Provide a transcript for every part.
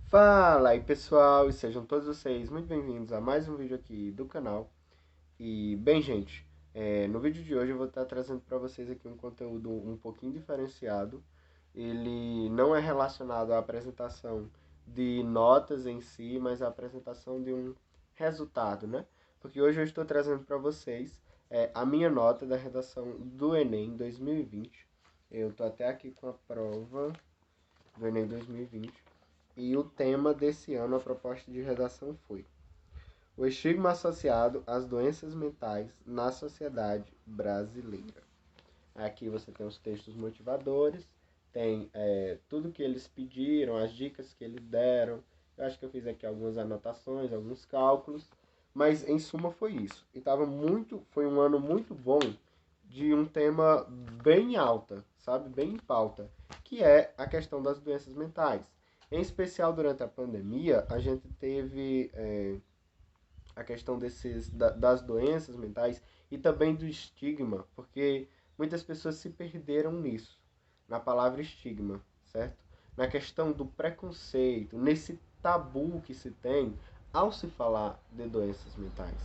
Fala aí pessoal, e sejam todos vocês muito bem-vindos a mais um vídeo aqui do canal. E bem gente, no vídeo de hoje eu vou estar trazendo para vocês aqui um conteúdo um pouquinho diferenciado. Ele não é relacionado à apresentação de notas em si, mas à apresentação de um resultado, né? Porque hoje eu estou trazendo para vocês a minha nota da redação do Enem 2020. Eu estou até aqui com a prova do Enem 2020. E o tema desse ano, a proposta de redação foi o estigma associado às doenças mentais na sociedade brasileira. Aqui você tem os textos motivadores, tem tudo que eles pediram, as dicas que eles deram. Eu acho que eu fiz aqui algumas anotações, alguns cálculos, mas em suma foi isso. E foi um ano muito bom de um tema bem alta, sabe? Bem em pauta, que é a questão das doenças mentais. Em especial durante a pandemia, a gente teve a questão das doenças mentais e também do estigma, porque muitas pessoas se perderam nisso, na palavra estigma, certo? Na questão do preconceito, nesse tabu que se tem ao se falar de doenças mentais,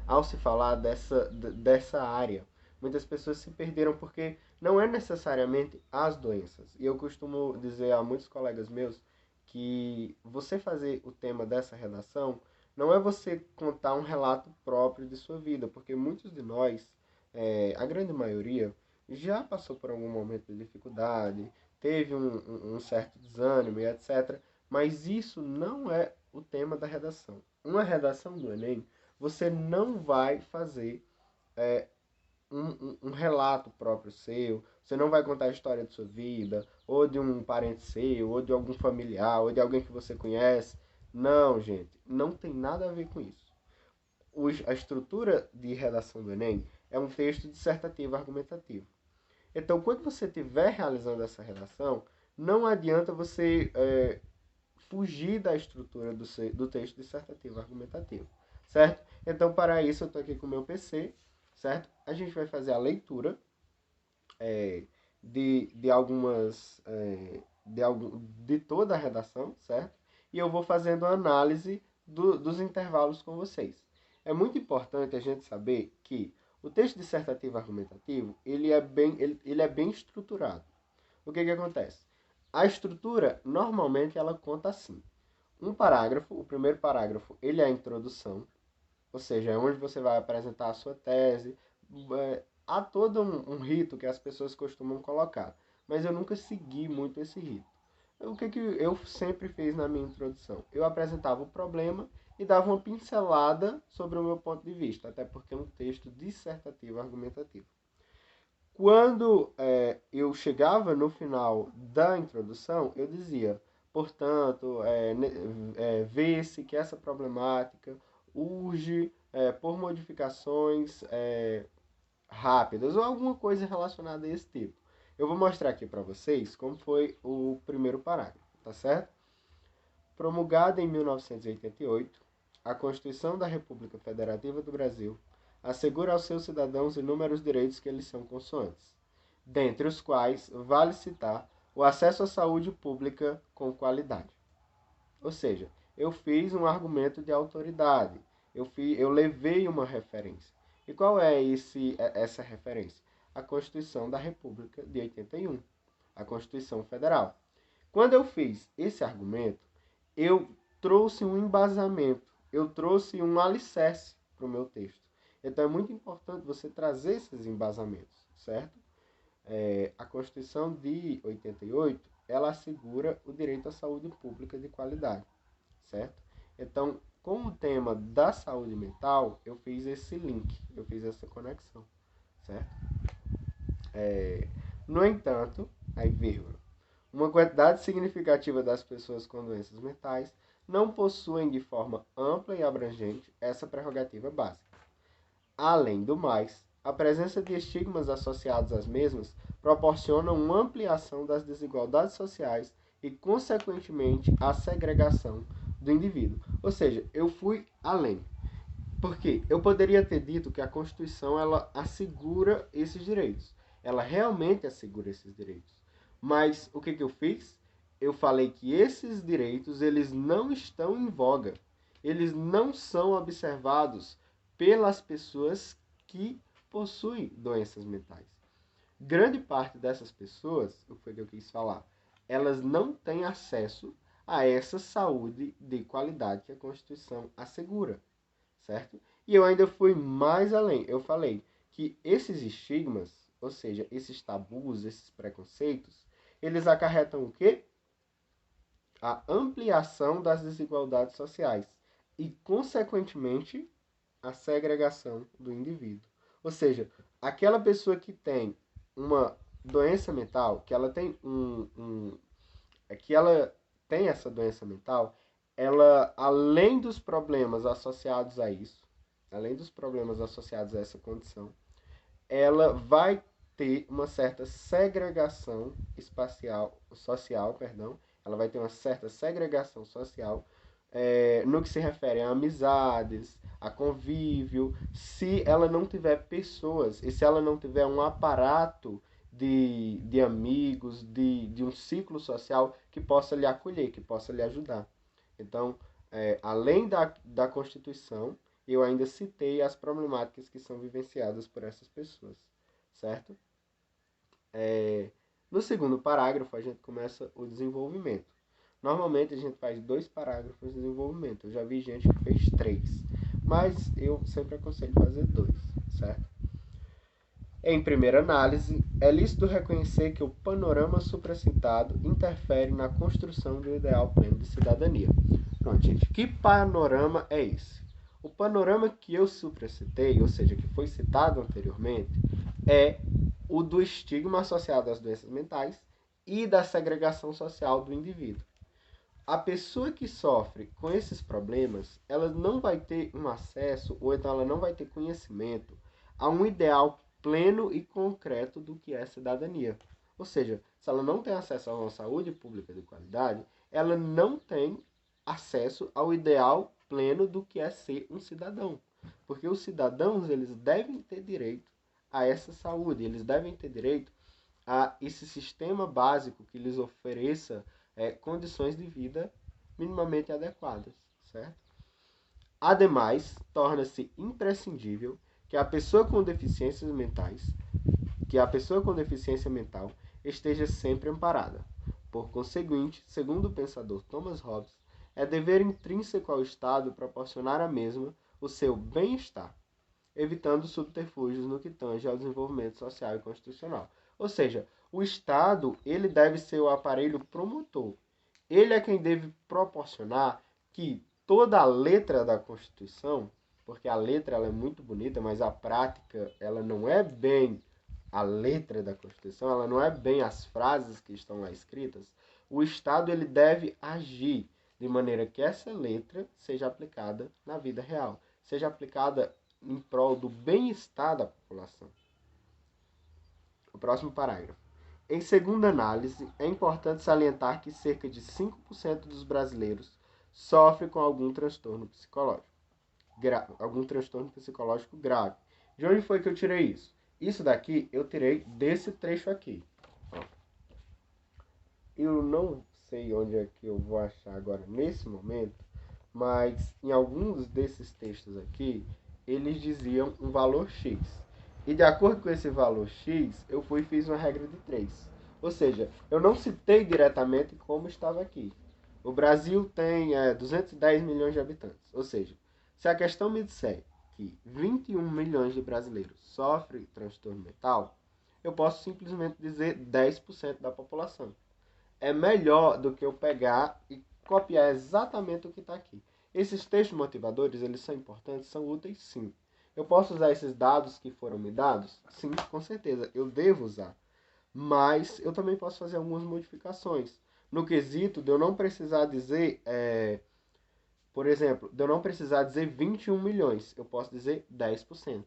ao se falar dessa área. Muitas pessoas se perderam porque não é necessariamente as doenças. E eu costumo dizer a muitos colegas meus que você fazer o tema dessa redação não é você contar um relato próprio de sua vida, porque muitos de nós, a grande maioria, já passou por algum momento de dificuldade, teve um certo desânimo e etc. Mas isso não é o tema da redação. Uma redação do Enem, você não vai fazer é, um relato próprio seu, você não vai contar a história de sua vida, ou de um parente seu, ou de algum familiar, ou de alguém que você conhece. Não, gente, não tem nada a ver com isso. A estrutura de redação do Enem é um texto dissertativo argumentativo. Então, quando você estiver realizando essa redação, não adianta você fugir da estrutura do texto dissertativo argumentativo, certo? Então, para isso, eu estou aqui com o meu PC, certo? A gente vai fazer a leitura de algumas de toda a redação, certo? E eu vou fazendo a análise dos intervalos com vocês. É muito importante a gente saber que o texto dissertativo argumentativo ele é bem estruturado. O que acontece? A estrutura normalmente ela conta assim: um parágrafo, o primeiro parágrafo ele é a introdução, ou seja, é onde você vai apresentar a sua tese. Há todo um rito que as pessoas costumam colocar, mas eu nunca segui muito esse rito. O que eu sempre fiz na minha introdução? Eu apresentava o problema e dava uma pincelada sobre o meu ponto de vista, até porque é um texto dissertativo argumentativo. Quando eu chegava no final da introdução, eu dizia, portanto, vê-se que essa problemática urge por modificações rápidas ou alguma coisa relacionada a esse tipo. Eu vou mostrar aqui para vocês como foi o primeiro parágrafo, tá certo? Promulgada em 1988, a Constituição da República Federativa do Brasil assegura aos seus cidadãos inúmeros direitos que lhes são consoantes, dentre os quais vale citar o acesso à saúde pública com qualidade. Ou seja, eu fiz um argumento de autoridade, eu levei uma referência. E qual é essa referência? A Constituição da República de 81, a Constituição Federal. Quando eu fiz esse argumento, eu trouxe um embasamento, eu trouxe um alicerce para o meu texto. Então é muito importante você trazer esses embasamentos, certo? A Constituição de 88, ela assegura o direito à saúde pública de qualidade, certo? Então, com o tema da saúde mental, eu fiz esse link, eu fiz essa conexão, certo? No entanto, aí vírgula, uma quantidade significativa das pessoas com doenças mentais não possuem de forma ampla e abrangente essa prerrogativa básica. Além do mais, a presença de estigmas associados às mesmas proporciona uma ampliação das desigualdades sociais e, consequentemente, a segregação do indivíduo. Ou seja, eu fui além. Porque eu poderia ter dito que a Constituição ela assegura esses direitos. Ela realmente assegura esses direitos. Mas o que eu fiz? eu falei que esses direitos eles não estão em voga. Eles não são observados pelas pessoas que possuem doenças mentais. Grande parte dessas pessoas, o que foi que eu quis falar, elas não têm acesso a essa saúde de qualidade que a Constituição assegura, certo? E eu ainda fui mais além. Eu falei que esses estigmas, ou seja, esses tabus, esses preconceitos, eles acarretam o quê? A ampliação das desigualdades sociais e, consequentemente, a segregação do indivíduo. Ou seja, aquela pessoa que tem uma doença mental, que ela tem que ela tem essa doença mental, ela, além dos problemas associados a isso, além dos problemas associados a essa condição, ela vai ter uma certa segregação social, perdão, ela vai ter uma certa segregação social no que se refere a amizades, a convívio, se ela não tiver pessoas e se ela não tiver um aparato de amigos, de um ciclo social que possa lhe acolher, que possa lhe ajudar. Então, além da Constituição, eu ainda citei as problemáticas que são vivenciadas por essas pessoas, certo? No segundo parágrafo, a gente começa o desenvolvimento. Normalmente, a gente faz 2 parágrafos de desenvolvimento. Eu já vi gente que fez 3, mas eu sempre aconselho fazer 2, certo? Em primeira análise, é lícito reconhecer que o panorama supracitado interfere na construção do ideal pleno de cidadania. Pronto, gente. Que panorama é esse? O panorama que eu supracitei, ou seja, que foi citado anteriormente, é o do estigma associado às doenças mentais e da segregação social do indivíduo. A pessoa que sofre com esses problemas, ela não vai ter um acesso, ou então ela não vai ter conhecimento a um ideal pleno e concreto do que é cidadania. Ou seja, se ela não tem acesso a uma saúde pública de qualidade, ela não tem acesso ao ideal pleno do que é ser um cidadão. Porque os cidadãos, eles devem ter direito a essa saúde, eles devem ter direito a esse sistema básico que lhes ofereça condições de vida minimamente adequadas, certo? Ademais, torna-se imprescindível que a pessoa com deficiências mentais, que a pessoa com deficiência mental esteja sempre amparada. Por conseguinte, segundo o pensador Thomas Hobbes, é dever intrínseco ao Estado proporcionar à mesma o seu bem-estar, evitando subterfúgios no que tange ao desenvolvimento social e constitucional. Ou seja, o Estado ele deve ser o aparelho promotor. Ele é quem deve proporcionar que toda a letra da Constituição, porque a letra ela é muito bonita, mas a prática ela não é bem a letra da Constituição, ela não é bem as frases que estão lá escritas. O Estado ele deve agir de maneira que essa letra seja aplicada na vida real, seja aplicada em prol do bem-estar da população. O próximo parágrafo. Em segunda análise, é importante salientar que cerca de 5% dos brasileiros sofrem com algum transtorno psicológico. Algum transtorno psicológico grave. De onde foi que eu tirei isso? Isso daqui eu tirei desse trecho aqui. Eu não sei onde é que eu vou achar agora nesse momento, mas em alguns desses textos aqui, eles diziam um valor X. E de acordo com esse valor X, eu fui e fiz uma regra de 3. Ou seja, eu não citei diretamente como estava aqui. O Brasil tem 210 milhões de habitantes. Ou seja, se a questão me disser que 21 milhões de brasileiros sofrem transtorno mental, eu posso simplesmente dizer 10% da população. É melhor do que eu pegar e copiar exatamente o que está aqui. Esses textos motivadores, eles são importantes, são úteis, sim. Eu posso usar esses dados que foram me dados? Sim, com certeza, eu devo usar. Mas eu também posso fazer algumas modificações. No quesito de eu não precisar dizer, por exemplo, de eu não precisar dizer 21 milhões, eu posso dizer 10%.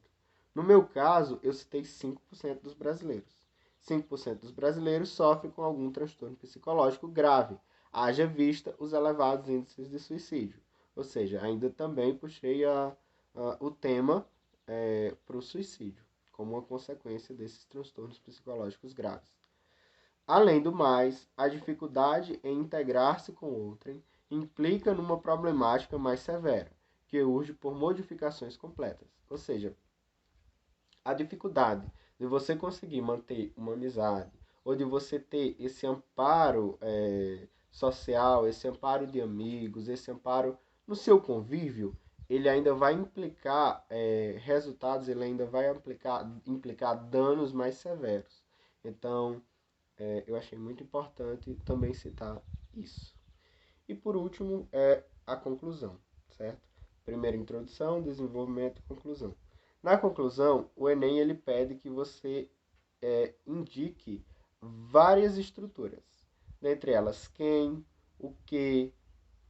No meu caso, eu citei 5% dos brasileiros. 5% dos brasileiros sofrem com algum transtorno psicológico grave, haja vista os elevados índices de suicídio. Ou seja, ainda também puxei o tema para o suicídio, como uma consequência desses transtornos psicológicos graves. Além do mais, a dificuldade em integrar-se com outrem implica numa problemática mais severa, que urge por modificações completas. Ou seja, a dificuldade de você conseguir manter uma amizade, ou de você ter esse amparo social, esse amparo de amigos, esse amparo no seu convívio, ele ainda vai implicar resultados, ele ainda vai implicar danos mais severos. Então, eu achei muito importante também citar isso. E por último, a conclusão, certo? Primeira introdução, desenvolvimento e conclusão. Na conclusão, o Enem ele pede que você indique várias estruturas, dentre elas quem, o que,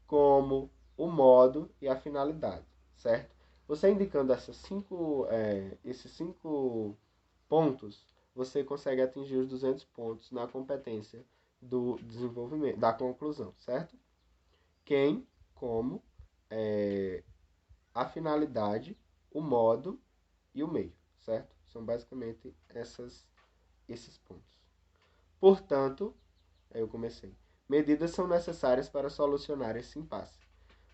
como, o modo e a finalidade, certo? Você indicando esses cinco pontos, você consegue atingir os 200 pontos na competência do desenvolvimento, da conclusão, certo? Quem, como, é, a finalidade, o modo e o meio, certo? São basicamente esses pontos. Portanto, aí eu comecei. Medidas são necessárias para solucionar esse impasse.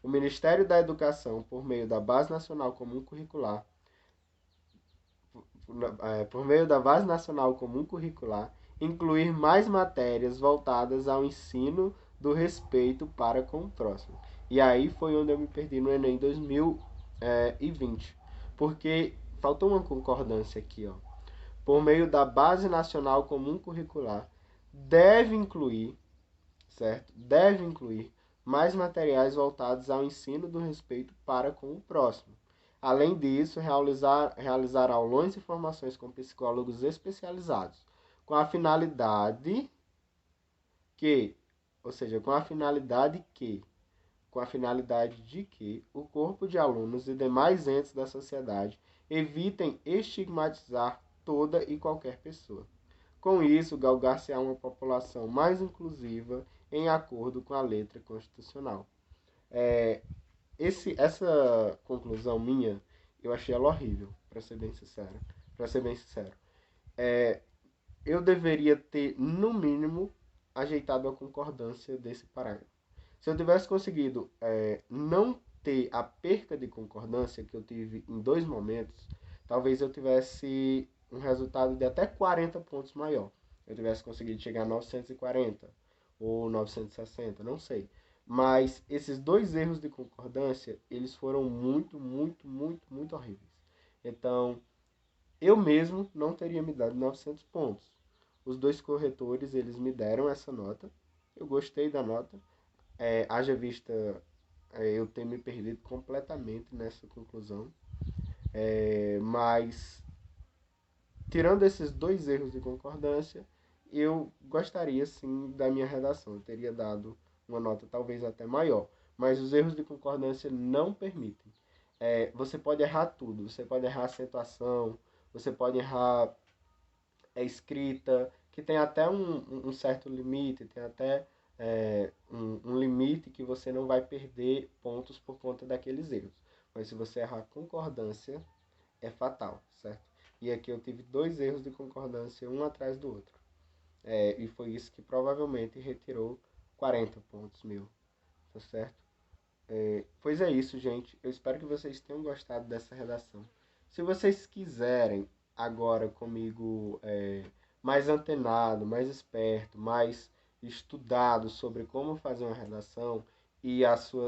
O Ministério da Educação, por meio da Base Nacional Comum Curricular, incluir mais matérias voltadas ao ensino do respeito para com o próximo. E aí foi onde eu me perdi no Enem 2020, porque faltou uma concordância aqui, ó. Por meio da Base Nacional Comum Curricular, deve incluir, certo? Deve incluir mais materiais voltados ao ensino do respeito para com o próximo. Além disso, realizar aulões e formações com psicólogos especializados, com a finalidade que, ou seja, com a finalidade de que o corpo de alunos e demais entes da sociedade evitem estigmatizar toda e qualquer pessoa. Com isso, galgar-se-á uma população mais inclusiva em acordo com a letra constitucional. Essa conclusão minha, eu achei ela horrível, para ser bem sincero. Para ser bem sincero, eu deveria ter, no mínimo, ajeitado a concordância desse parágrafo. Se eu tivesse conseguido não ter a perca de concordância que eu tive em dois momentos, talvez eu tivesse um resultado de até 40 pontos maior. Eu tivesse conseguido chegar a 940 ou 960, não sei. Mas esses dois erros de concordância, eles foram muito, muito, muito, muito horríveis. Então, eu mesmo não teria me dado 900 pontos. Os dois corretores, eles me deram essa nota. Eu gostei da nota. Haja vista eu ter me perdido completamente nessa conclusão. Mas, tirando esses dois erros de concordância, eu gostaria sim da minha redação. Eu teria dado uma nota talvez até maior. Mas os erros de concordância não permitem. Você pode errar tudo. Você pode errar acentuação, você pode errar escrita, que tem até um certo limite, tem até um limite que você não vai perder pontos por conta daqueles erros. Mas se você errar concordância, é fatal, certo? E aqui eu tive dois erros de concordância, um atrás do outro. E foi isso que provavelmente retirou 40 pontos mil, tá certo? Pois é isso, gente. Eu espero que vocês tenham gostado dessa redação. Se vocês quiserem agora comigo mais antenado, mais esperto, mais estudado sobre como fazer uma redação e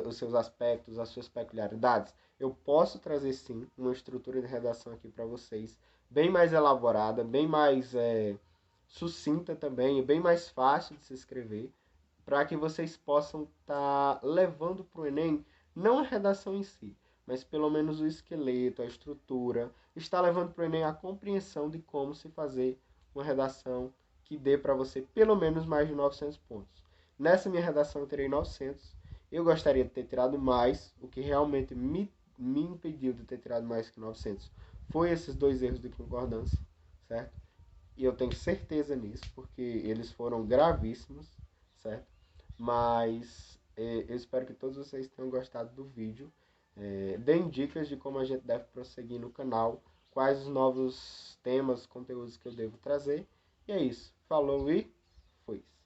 os seus aspectos, as suas peculiaridades, eu posso trazer sim uma estrutura de redação aqui para vocês, bem mais elaborada, bem mais sucinta também, e bem mais fácil de se escrever, para que vocês possam estar levando para o Enem não a redação em si, mas pelo menos o esqueleto, a estrutura, está levando para o Enem a compreensão de como se fazer uma redação que dê para você pelo menos mais de 900 pontos. Nessa minha redação eu terei 900. Eu gostaria de ter tirado mais, o que realmente me impediu de ter tirado mais que 900 foi esses dois erros de concordância, certo? E eu tenho certeza nisso, porque eles foram gravíssimos, certo? Mas eu espero que todos vocês tenham gostado do vídeo. Deem dicas de como a gente deve prosseguir no canal, quais os novos temas, conteúdos que eu devo trazer. E é isso. Falou e depois.